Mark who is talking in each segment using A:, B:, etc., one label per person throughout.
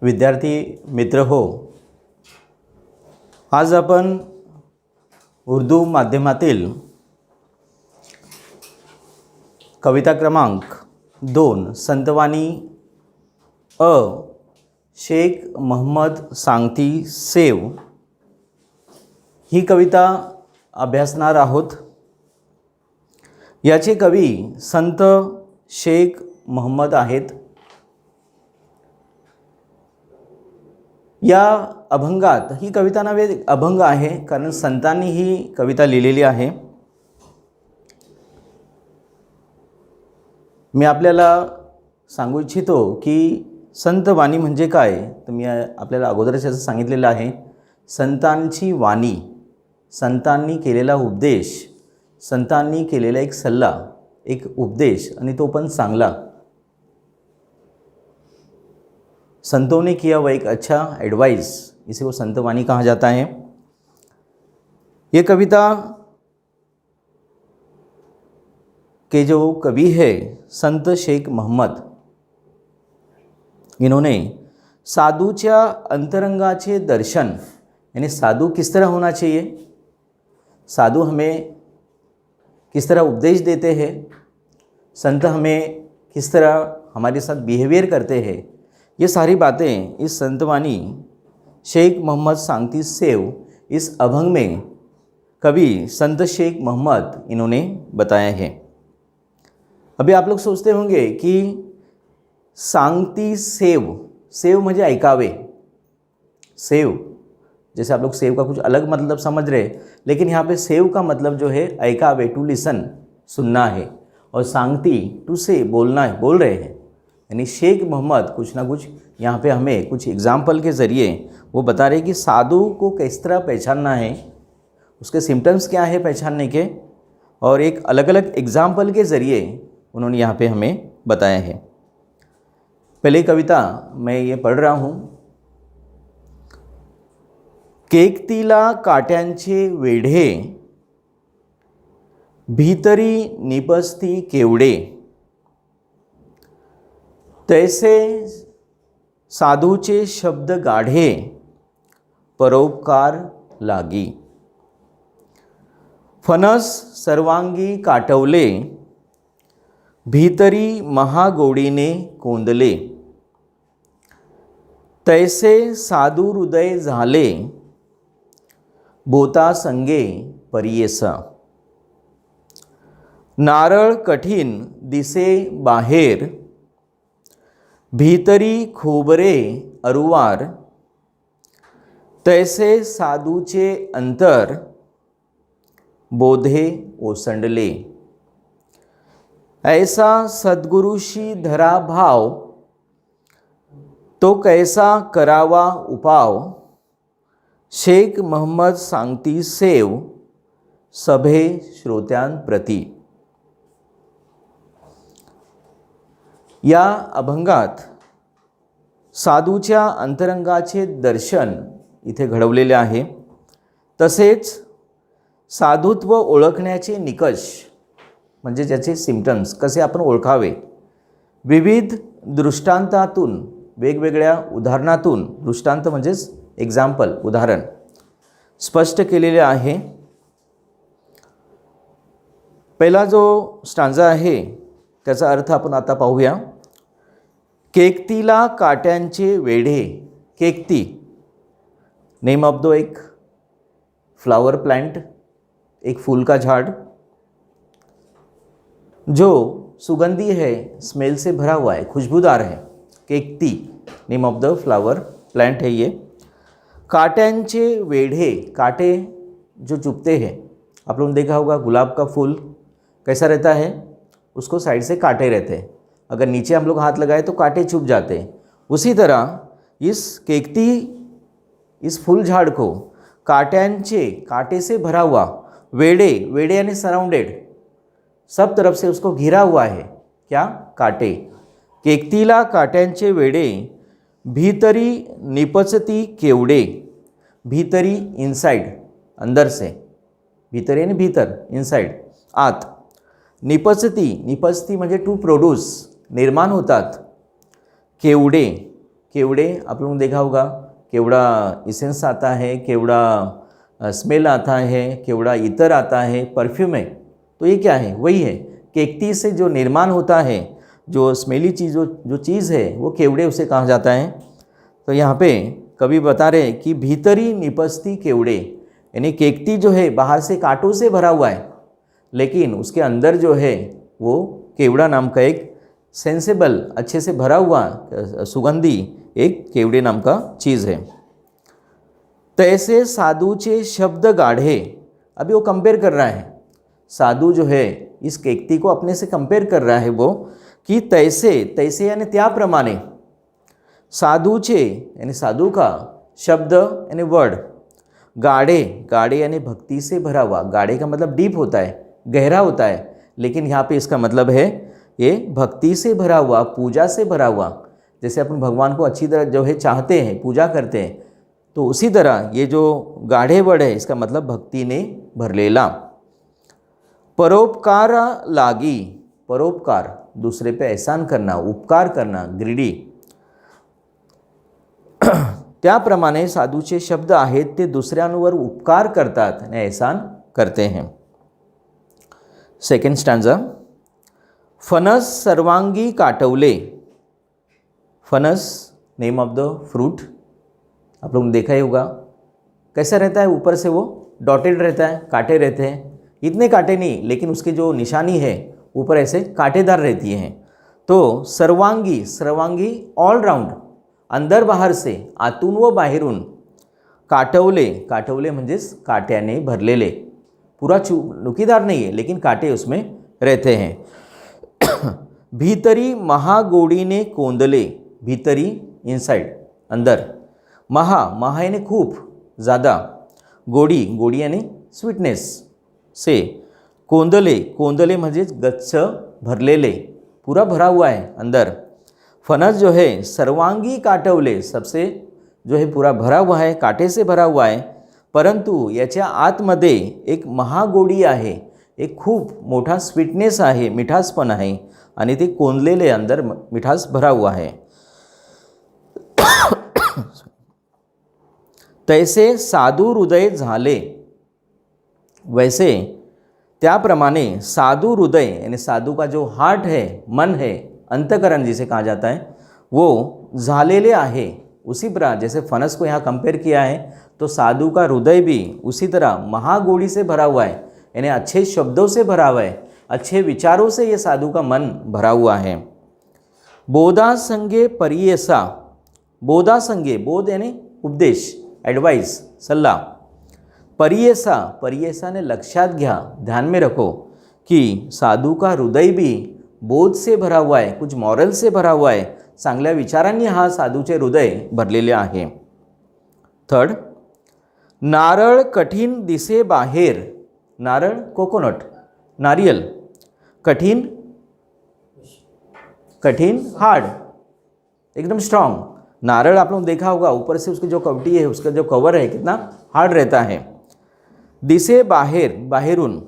A: विद्यार्थी मित्र हो, आज आपण उर्दू माध्यमातील कविता क्रमांक 2 संतवानी अ शेख मोहम्मद सांगती सेव ही कविता अभ्यासणार आहोत। याचे कवी संत शेख मोहम्मद आहेत। या अभंगात ही कविता नव्हे अभंग आहे, कारण संतांनी ही कविता लिहिलेली आहे। मी आपल्याला सांगू इच्छितो की संतवाणी म्हणजे काय, तर मी आपल्याला अगोदरच असं सांगितलेलं आहे। संतांची वाणी, संतांनी केलेला उपदेश, संतांनी केलेला एक सल्ला, एक उपदेश, आणि तो पण चांगला। संतों ने किया हुआ एक अच्छा एडवाइस, इसे वो संतवाणी कहा जाता है। ये कविता के जो कवि है संत शेख मोहम्मद, इन्होंने साधूच्या अंतरंगाचे दर्शन, यानी साधु किस तरह होना चाहिए, साधु हमें किस तरह उपदेश देते हैं, संत हमें किस तरह हमारे साथ बिहेवियर करते हैं, ये सारी बातें इस संतवानी शेख मोहम्मद सांगती सेव इस अभंग में कवि संत शेख मोहम्मद इन्होंने बताया है। अभी आप लोग सोचते होंगे कि सांगती सेव, सेव म्हणजे ऐकावे, सेव जैसे आप लोग सेव का कुछ अलग मतलब समझ रहे, लेकिन यहाँ पे सेव का मतलब जो है ऐकावे, टू लिसन, सुनना है, और सांगती टू से बोलना है, बोल रहे हैं। यानी शेख मोहम्मद कुछ ना कुछ यहाँ पे हमें कुछ एग्जाम्पल के ज़रिए वो बता रहे कि साधु को किस तरह पहचानना है, उसके सिम्टम्स क्या है पहचानने के, और एक अलग अलग एग्जाम्पल के ज़रिए उन्होंने यहाँ पे हमें बताया है। पहले कविता मैं ये पढ़ रहा हूँ। केकतीला काट्यांचे वेढे, भीतरी निपजती केवडे, तैसे साधूचे शब्द गाढे, परोपकार लागी। फणस सर्वांगी काटवले, भीतरी महागोडीने कोंदले, तैसे साधू हृदय झाले, बोता संगे परियेसा। नारळ कठीण दिसे बाहेर, भीतरी खोबरे अरुवार, तैसे साधूचे अंतर, बोधे ओसंडले। ऐसा सद्गुरुशी धरा भाव, तो कैसा करावा उपाव, शेख मोहम्मद सांगती सेव, सभे श्रोत्यांप्रती। या अभंगात साधूच्या अंतरंगाचे दर्शन इथे घडवलेले आहे। तसेच साधुत्व ओळखण्याचे निकष, म्हणजे ज्याचे सिम्पटम्स कसे आपण ओळखावे, विविध दृष्टांतातून, वेगवेगळ्या उदाहरणातून, दृष्टांत म्हणजेच एक्झाम्पल, उदाहरण स्पष्ट केलेले आहे। पहिला जो स्टांजा आहे त्याचा अर्थ आपण आता पाहूया। केकतीला काट्यांचे वेढे, केकती नेम ऑफ दो एक फ्लावर प्लांट, एक फूल का झाड़ जो सुगंधी है, स्मेल से भरा हुआ है, खुशबूदार है। केकती name of the flower plant है ये। काट्यांचे वेढे, कांटे जो चुभते हैं, आप लोगों ने देखा होगा गुलाब का फूल कैसा रहता है, उसको साइड से कांटे रहते हैं, अगर नीचे हम लोग हाथ लगाए तो कांटे चुभ जाते हैं। उसी तरह इस केकती, इस फूल झाड़ को कांटे, कांटे से भरा हुआ, वेड़े, वेड़े यानी सराउंडेड, सब तरफ से उसको घिरा हुआ है, क्या, कांटे। केकतीला काट्यांचे वेडे, भीतरी निपचती केवडे, भीतरी इनसाइड, अंदर से, भीतर यानी भीतर, इनसाइड, आत। निपचती, निपचती म्हणजे टू प्रोड्यूस, निर्माण होतात, केवडे, केवड़े आप लोगों ने देखा होगा, केवड़ा इसेंस आता है, केवड़ा स्मेल आता है, केवड़ा इतर आता है, परफ्यूम है। तो ये क्या है? वही है, केकती से जो निर्माण होता है, जो स्मेली चीज़ जो चीज़ है वो केवड़े उसे कहा जाता है। तो यहाँ पे कवि बता रहे हैं कि भीतरी निपस्ती केवड़े, यानी केकती जो है बाहर से कांटों से भरा हुआ है, लेकिन उसके अंदर जो है वो केवड़ा नाम का एक सेंसेबल, अच्छे से भरा हुआ सुगंधी एक केवड़े नाम का चीज़ है। तैसे साधुचे शब्द गाढ़े, अभी वो कंपेयर कर रहा है, साधु जो है इस केकती को अपने से कंपेयर कर रहा है वो, कि तैसे यानी त्याप्रमाणे, साधुचे यानी साधु का, शब्द यानी वर्ड, गाढ़े यानी भक्ति से भरा हुआ, गाढ़े का मतलब डीप होता है, गहरा होता है, लेकिन यहाँ पे इसका मतलब है ये भक्ति से भरा हुआ, पूजा से भरा हुआ। जैसे अपन भगवान को अच्छी तरह जो है चाहते हैं, पूजा करते हैं, तो उसी तरह ये जो गाढ़े वर्ड है इसका मतलब भक्ति ने भरलेला। परोपकार लागी, परोपकार दूसरे पे एहसान करना, उपकार करना, ग्रीडी, त्याप्रमाणे साधूचे शब्द आहेत ते दुसऱ्यांवर उपकार करतात आणि एहसान करते हैं। सेकंड स्टँजा, फणस सर्वांगी काटवले, फणस नेम ऑफ द फ्रूट, आप लोगों ने देखा ही होगा, कैसा रहता है? ऊपर से वो डॉटेड रहता है, कांटे रहते हैं, इतने कांटे नहीं, लेकिन उसकी जो निशानी है ऊपर ऐसे कांटेदार रहती है। तो सर्वांगी, सर्वांगी ऑल राउंड, अंदर बाहर से, आतून व बाहेरून, काटवले, काटवले म्हणजेच काट्याने भरलेले, पूरा नुकीदार नहीं है लेकिन कांटे उसमें रहते हैं। भीतरी महागोडीने कोंदले, भीतरी इनसाइड, अंदर, महा यानी खूब ज़्यादा, गोडी यानी स्वीटनेस से, कोंदले म्हणजेच गच्च भरलेले, पूरा भरा हुआ है अंदर। फणस जो है सर्वांगी काटवले, सबसे जो है पूरा भरा हुआ है, कांटे से भरा हुआ है, परंतु याच्या आतमध्ये एक महागोडी आहे, एक खूप मोठा स्वीटनेस आहे, मिठासपण आहे, आणि ते कोंदलेले अंदर मिठास भरा हुआ है। तैसे साधु हृदय झाले, वैसे त्याप्रमाणे साधु हृदय यानी साधु का जो हार्ट है, मन है, अंतकरण जिसे कहा जाता है, वो झालेले आहे। उसी प्रकार जैसे फणस को यहाँ कंपेयर किया है, तो साधु का हृदय भी उसी तरह महागोड़ी से भरा हुआ है, यानी अच्छे शब्दों से भरा हुआ है, अच्छे विचारों से ये साधु का मन भरा हुआ है। बोधा संगे परियसा, बोधा संगे, बोध यानी उपदेश, एडवाइस, सल्ला, परियसा ने लक्षात घ्या, ध्यान में रखो कि साधु का हृदय भी बोध से भरा हुआ है, कुछ मॉरल से भरा हुआ है, चांगल्या विचारांनी हा साधूचे हृदय भरलेले आहे। थर्ड, नारळ कठीण दिसे बाहेर, नारळ कोकोनट, नारियल, कठिन हार्ड, एकदम स्ट्रांग। नारळ आप लोग देखा होगा, ऊपर से उसकी जो कवटी है, उसका जो कवर है कितना हार्ड रहता है। दिसे बाहेर, बाहेरून,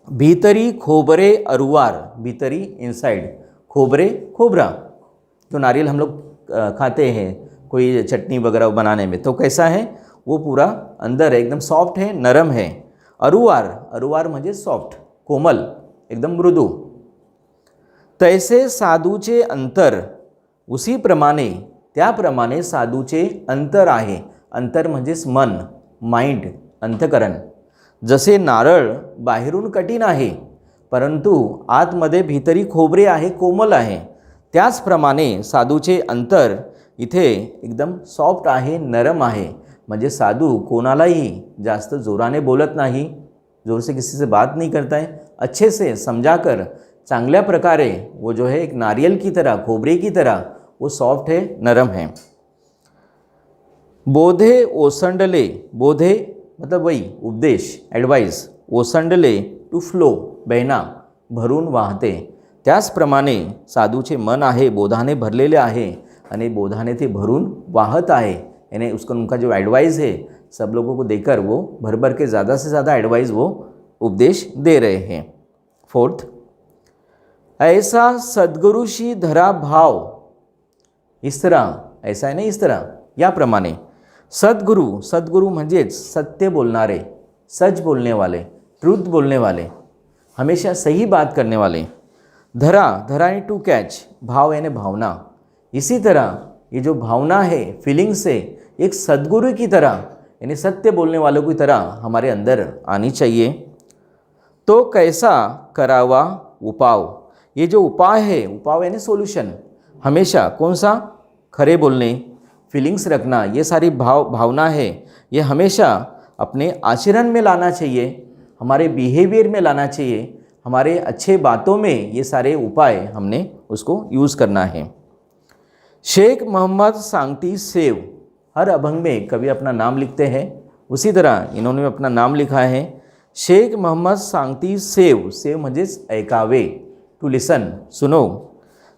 A: भीतरी खोबरे अरुवार, भीतरी इनसाइड, खोबरे खोबरा, जो नारियल हम लोग खाते हैं कोई चटनी वगैरह बनाने में, तो कैसा है वो पूरा अंदर है, एकदम सॉफ्ट है, नरम है। अरुवार म्हणजे सॉफ्ट, कोमल, एकदम मृदू। तैसे साधूचे अंतर, उसी प्रमाणे त्याप्रमाणे साधूचे अंतर आहे, अंतर म्हणजेच मन, माइंड, अंतकरण। जसे नारळ बाहेरून कठीण आहे, परंतु आतमध्ये भीतरी खोबरे आहे, कोमल आहे, त्याचप्रमाणे साधूचे अंतर इथे एकदम सॉफ्ट आहे, नरम आहे। म्हणजे साधू कोणालाही जास्त जोराने बोलत नहीं, जोर से किसी से बात नहीं करता है, अच्छे से समझाकर चांगल्या प्रकारे वो जो है एक नारियल की तरह, खोबरे की तरह वो सॉफ्ट है, नरम है। बोधे ओसंडले, बोधे मतलब वही उपदेश, एडवाइस, ओसंडले टू फ्लो, बहना, भरून वाहते। त्याचप्रमाणे साधूचे मन आहे बोधाने भरलेले आहे आणि बोधाने ते भरून वाहत आहे, यानी उसका उनका जो एडवाइस है सब लोगों को देकर वो भर भर के ज़्यादा से ज़्यादा एडवाइस वो उपदेश दे रहे हैं। फोर्थ, ऐसा सद्गुरुशी धरा भाव, इस तरह, ऐसा आहे ना, इस तरह, याप्रमाणे. सद्गुरू, सद्गुरू म्हणजेच सत्य बोलणारे, सच बोलने वाले, ट्रूथ बोलने वाले, हमेशा सही बात करने वाले. धरा, धरा यानी टू कैच, भाव यानी भावना. इसी तरह ये जो भावना है, फीलिंग्स है, एक सद्गुरु की तरह यानी सत्य बोलने वालों की तरह हमारे अंदर आनी चाहिए. तो कैसा करावा उपाव, ये जो उपाय है, उपाय यानी सोल्यूशन, हमेशा कौन सा, खरे बोलने, फीलिंग्स रखना, ये सारी भावना है, ये हमेशा अपने आचरण में लाना चाहिए, हमारे बिहेवियर में लाना चाहिए, हमारे अच्छे बातों में ये सारे उपाय हमने उसको यूज़ करना है. शेख मोहम्मद सांगती सेव, हर अभंग में कभी अपना नाम लिखते हैं, उसी तरह इन्होंने अपना नाम लिखा है. शेख मोहम्मद सांगती सेव, सेव म्हणजेच ऐकावे, टू लिसन, सुनो.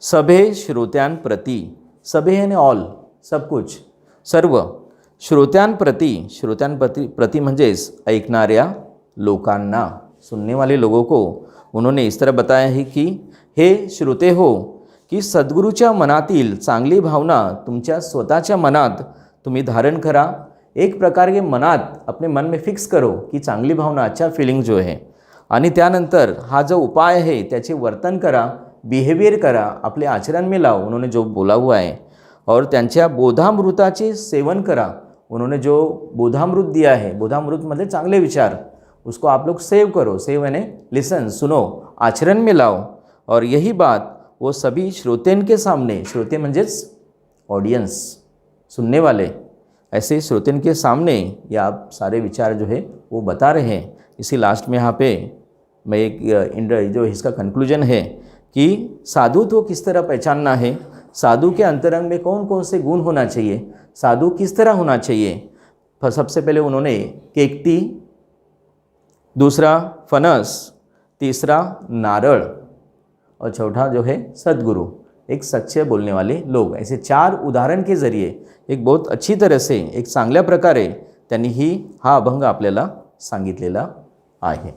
A: सभे श्रोत्यांप्रती, सभे यानी ऑल, सब कुछ, सर्व. श्रोत्यांप्रती, श्रोत्यांप्रती म्हणजेच ऐकणाऱ्या लोकांना, सुनने वाले लोगों को उन्होंने इस तरह बताया है कि हे श्रोते हो, की सद्गुरूच्या मनातील चांगली भावना तुमच्या स्वतःच्या मनात तुम्ही धारण करा. एक प्रकार के मनात, अपने मन में फिक्स करो की चांगली भावना, अच्छा फीलिंग जो है, आणि त्यानंतर हा जो उपाय है त्याचे वर्तन करा, बिहेवियर करा, आपले आचरण में लाओ, उन्होंने जो बोला हुआ है. और त्यांच्या बोधामृताचे सेवन करा, उन्होंने जो बोधामृत दिया है, बोधामृत मतलब चांगले विचार, उसको आप लोग सेव करो, सेव यानी लिसन, सुनो, आचरण में लाओ. और यही बात वो सभी श्रोतेन के सामने, श्रोते म्हणजेच ऑडियंस, सुनने वाले, ऐसे श्रोतेन के सामने ये आप सारे विचार जो है वो बता रहे हैं. इसी लास्ट में यहाँ पे मैं एक जो इसका कंक्लूजन है कि साधुत्व किस तरह पहचानना है, साधु के अंतरंग में कौन कौन से गुण होना चाहिए, साधु किस तरह होना चाहिए. सबसे पहले उन्होंने केकटी, दूसरा फनस, तीसरा नारळ और चौथा जो है सद्गुरु, एक सच्चे बोलने वाले लोग. ऐसे 4 उदाहरण के जरिए एक बहुत अच्छी तरह से, एक चांगल्या प्रकारे त्यांनी हा अभंग आपल्याला सांगितलेला आहे.